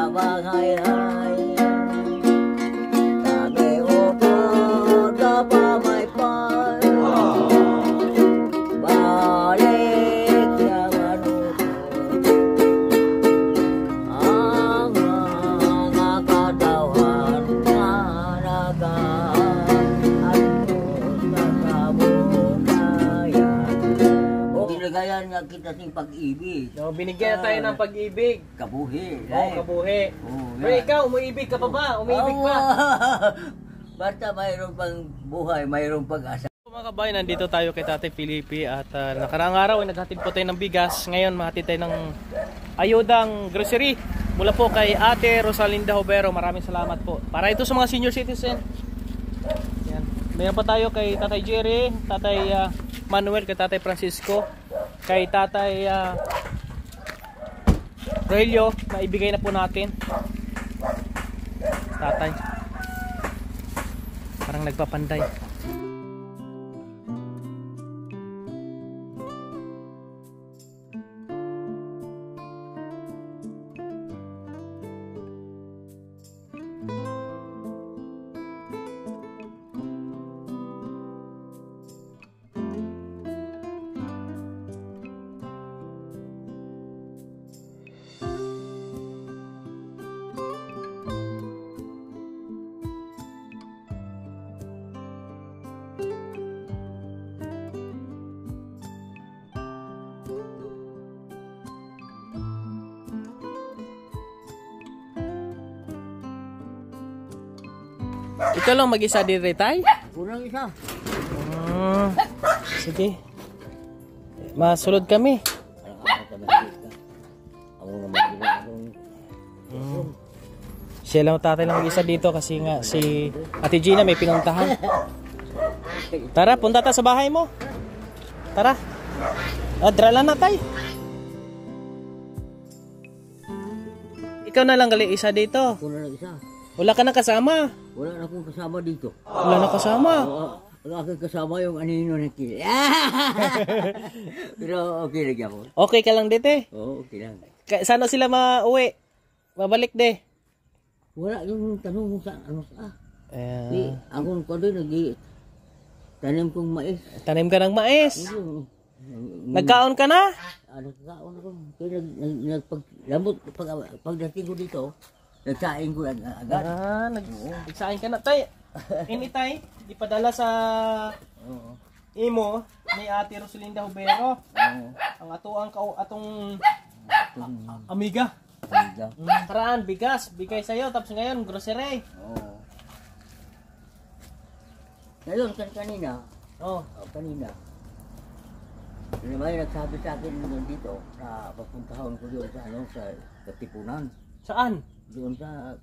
manghay-hay. Kami upod na pamaypay, balik na manutod ang mga katawan na nag-aantod sa kabukayan. Binagayan nga kita ng pag-ibig. So, binigyan na tayo ng pag-ibig. Kabuhi. Oo, kabuhi. Pero ikaw, umiibig ka pa ba? Umiibig pa? Basta mayroon pang buhay, mayroon pag-asa. Mga kabayan, nandito tayo kay Tatay Felipe at nakaraang araw ay naghatid po tayo ng bigas. Ngayon, mahatid tayo ng ayudang grocery mula po kay Ate Rosalinda Hobero. Maraming salamat po. Para ito sa mga senior citizen. Yan. Mayroon pa tayo kay Tatay Jerry, Tatay Manuel, kay Tatay Francisco, kay Tatay Relio, na ibigay na po natin. Tatay parang nagpapanday. Ikaw lang mag-isa din, Tay? Unang isa. Sige. Masulod kami. Siya lang tatay lang mag-isa dito kasi nga si Ate Gina may pinuntahan. Tara, punta ta sa bahay mo. Tara. Adralan na, Tay. Ikaw na lang gali isa dito. Unang isa. Wala ka na kasama. Wala na akong kasama dito. Wala na kasama. Ang aking kasama yung anino na kili. Pero okay lagi ako. Okay ka lang dito eh. Oo, okay lang. Sana sila mauwi. Babalik de. Wala yung tanong mo sa ano sa. Eh, Ako ko doon tanim kong mais. tanim ka ng mais. Nagkaon ka na? Nagkaon ako. Kaya nagpaglamot pagdating ko dito. Nagsaing ko agad. Nagsaing ka na. Tay, ini tay, ipadala sa imo ni Ate Rosalinda Hobero. Ang atong amiga. Karaan, bigas, bigay sa'yo. Tapos ngayon, grocery. Ngayon, kanina. Kanina. May nagsabi sa akin dito na papuntahan ko doon sa sa Katipunan. Saan? Doon sa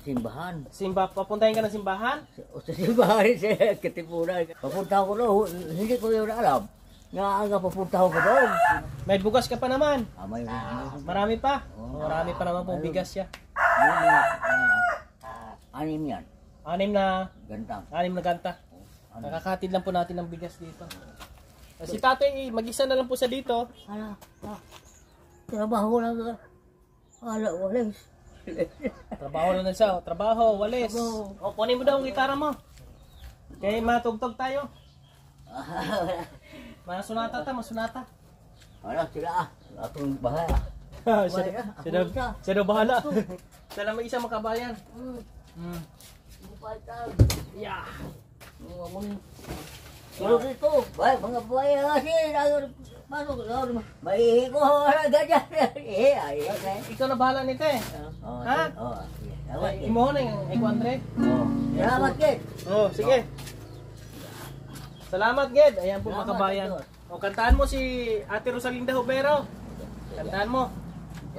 simbahan. Papuntahin ka ng simbahan? Sa simbahan sa Katipunan. Papunta ko doon, hindi ko yun alam. Nga papunta ko doon. May bugas ka pa naman. Marami pa? Marami pa naman pong bigas siya. Anim yan. Anim na ganta. Nakakatid lang po natin ng bigas dito. Si tatay, mag-isa na lang po siya dito. Trabaho lang. Walis. Trabaho lang siya. Trabaho, walis. O, kunin mo daw ang gitara mo. Okay, matugtog tayo. Masunata. Wala sila. Atong bahala. Siya daw bahala. Siya lang mag-isa makabayan. Yeah. Pero dito, mga buhay kasi, pasok, maihi ko ganyan. Ikaw na bahala nito eh. Ha? Imo na yung Eko Andre? Salamat, Ged. Sige. Salamat, Ged. Ayan po mga kabayan. O, kantaan mo si Ate Rosalinda Hobero. Kantaan mo.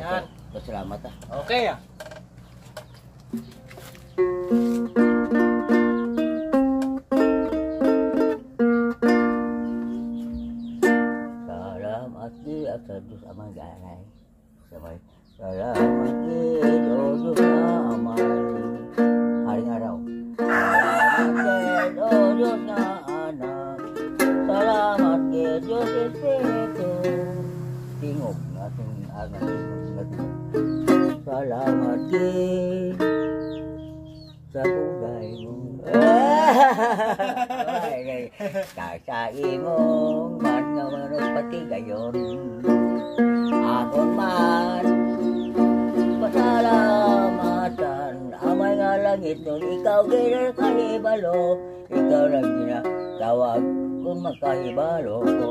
Yan. Salamat Okay Salamat di at sa Diyos Amang Ganay. Salamat di o Diyos na Amang Haring Araw. Salamat di o Diyos na Anak. Salamat di Diyos Espiritu. Tingog natin ang Salamat din sa bugay mo. Kasai mo man nga manong pati gayon. Ako man pasalamatan amay nga langit nun ikaw ginal kahibalo. Ikaw lang ginatawag kung makahibalo ko.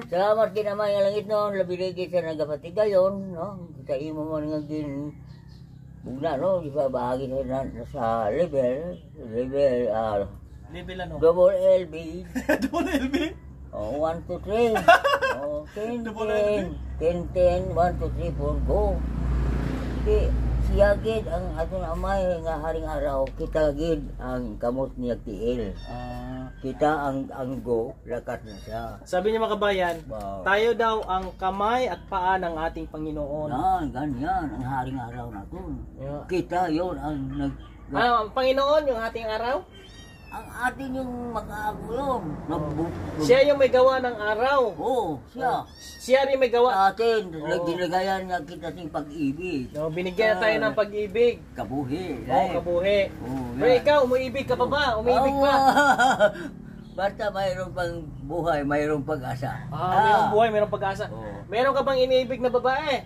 Salamat din naman yung langit noon, labirigay sa nagapatigayon, no? Kita imo mo nga din, bugna, no? Di ba, bahagi sa level, Level ano? double LB. Double LB? Oh, 1, 2, 3. Oh, 10, 10, 10, 10, 1, 2, 3, 4, go. Okay, siya gid ang atong amay nga haring araw, kita gid ang kamot niya tiil. Kita ang go, lakat na siya. Sabi niya mga kabayan, Wow. tayo daw ang kamay at paa ng ating Panginoon. Yan, ganyan, ang haring araw na to. Yeah. Kita yon ang Ano, ang Panginoon yung ating araw? ang atin yung makaago yun. Siya yung may gawa ng araw. Oo, siya. Siya rin may gawa. Sa atin, Oo. ginagayan niya kita ng pag-ibig. No, binigyan na tayo ng pag-ibig. Kabuhi. Oo, kabuhi. Oo, Pero yan. ikaw, umiibig ka pa ba? Umiibig Oo. pa? Basta mayroon pang buhay, mayroon pag-asa. Mayroong buhay, mayroong pag-asa. Oo. Meron ka bang iniibig na babae?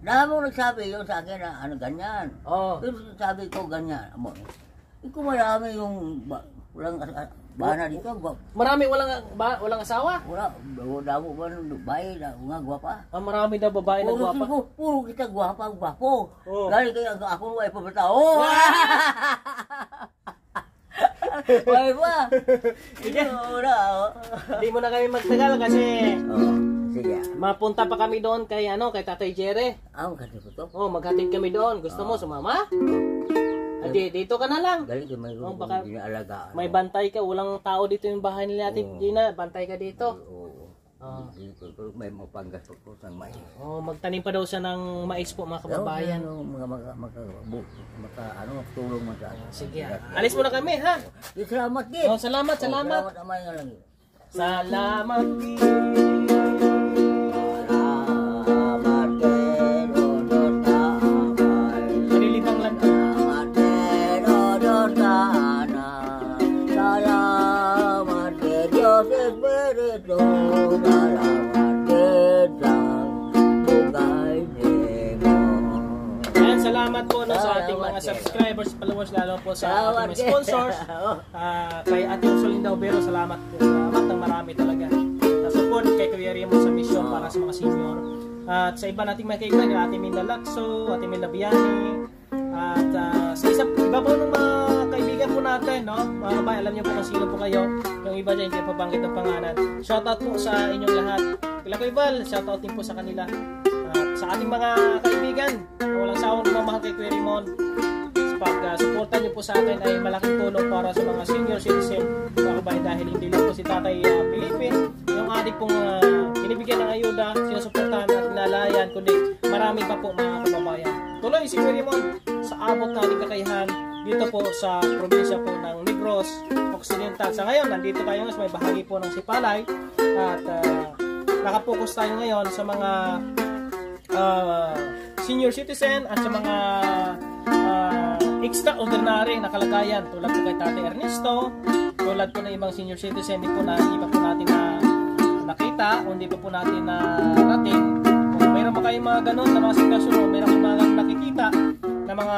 Dahil mo nagsabi yun sa akin na ano ganyan. Oo. Pero sabi ko ganyan. Amo, ikaw marami yung walang bana dito. Marami walang asawa? Wala mo ba ng babae na nga gwapa? Marami na babae na gwapa. Puro kita gwapa, gwapo. Oo. Dahil kaya ako ay pabataw. Ay ba? Sige. Wala. Hindi mo na kami magtagal kasi Sige. mapunta pa kami doon kay Tatay Jerry. Kasi ko to. Oh, maghatid kami doon. Gusto mo sumama? Dito ka na lang. Galing may baka inaalagaan. May bantay ka. Walang tao dito yung bahay nila Ate Gina. Bantay ka dito. Oo. May mapanggas ko sa mais. Oh, magtanim pa daw siya ng mais po mga kababayan. Tulong mo sa akin. Sige. Alis muna kami ha. Salamat din. Oh, salamat. Salamat amay nga lang. Salamat. Salamat din. Nalilibang lang. Salamat din. Salamat din. Diyos Espiritu. Salamat din sa bugay nimo. Ayan, salamat po sa ating mga subscribers, followers, lalo po sa ating mga sponsors. Kay Ate Rosalinda Obero, salamat po. Salamat ng marami talaga. Sa support kay Kuya Remo sa mission para sa mga senior. At sa iba nating mga kaibigan, Ate Minda Lacso, Ate Minda Biani, at sa iba po ng mga kaibigan po natin, no? Mga kabayan, alam niyo po kung sino po kayo. Yung iba dyan, hindi pa banggit ng pangalan. Shoutout po sa inyong lahat. Kila Kuya Val, shoutout din po sa kanila. At sa ating mga kaibigan na walang sawang lumamahal kay Kuya Raymond, pag-suporta niyo po sa akin ay malaking tulong para sa mga senior citizen mga kabayan, dahil hindi lang po si Tatay Felipe yung ating pong binibigyan ng ayuda, sinusuportahan at nalayan, kundi marami pa po mga kababayan. Tuloy si Kuya Raymond sa abot na ating kakayahan dito po sa probinsya po ng Negros Occidental. Sa ngayon, nandito tayo sa may bahagi po ng Sipalay at nakapokus tayo ngayon sa mga senior citizen at sa mga extraordinary na kalagayan tulad po kay Tatay Ernesto, tulad po ng ibang senior citizen, hindi pa po natin na nakita o hindi pa po natin na narating. Kung mayroon pa kayong mga ganun na mga sitwasyon o mayroon kayong mga nakikita na mga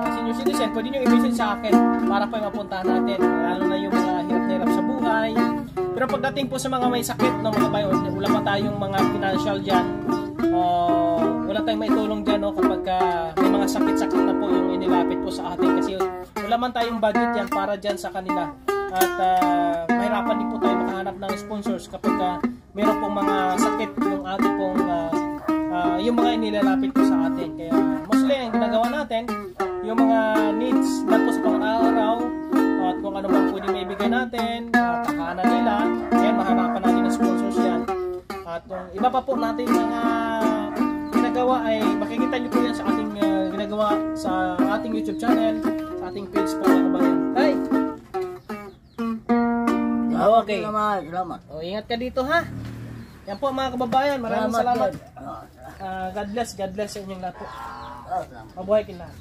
senior citizen, pwede nyo i-message sa akin para po mapuntahan natin, lalo na yung mga hirap-hirap sa buhay. Pero pagdating po sa mga may sakit ng mga bayo, wala pa tayong mga financial dyan, wala tayong maitulong dyan, no, kapag may mga sakit-sakit na po yung inilapit po sa atin, kasi wala man tayong budget yan para dyan sa kanila. At mahirapan din po tayo makahanap ng sponsors kapag mayroon pong mga sakit yung ating pong yung mga inilalapit po sa atin. Kaya mostly ang ginagawa natin, yung mga needs na po sa pang-araw at kung ano bang pwede maibigay natin, kakahanan nila, yan, mahanapan natin ng sponsors yan. At kung iba pa po natin mga ginagawa ay makikita nyo po yan sa ating ginagawa sa ating YouTube channel, sa ating page po mga kabayan. Hi! Okay. Salamat. O, ingat ka dito ha. Yan po mga kababayan, maraming salamat. God bless sa inyong lahat po. Salamat. Mabuhay kin lahat.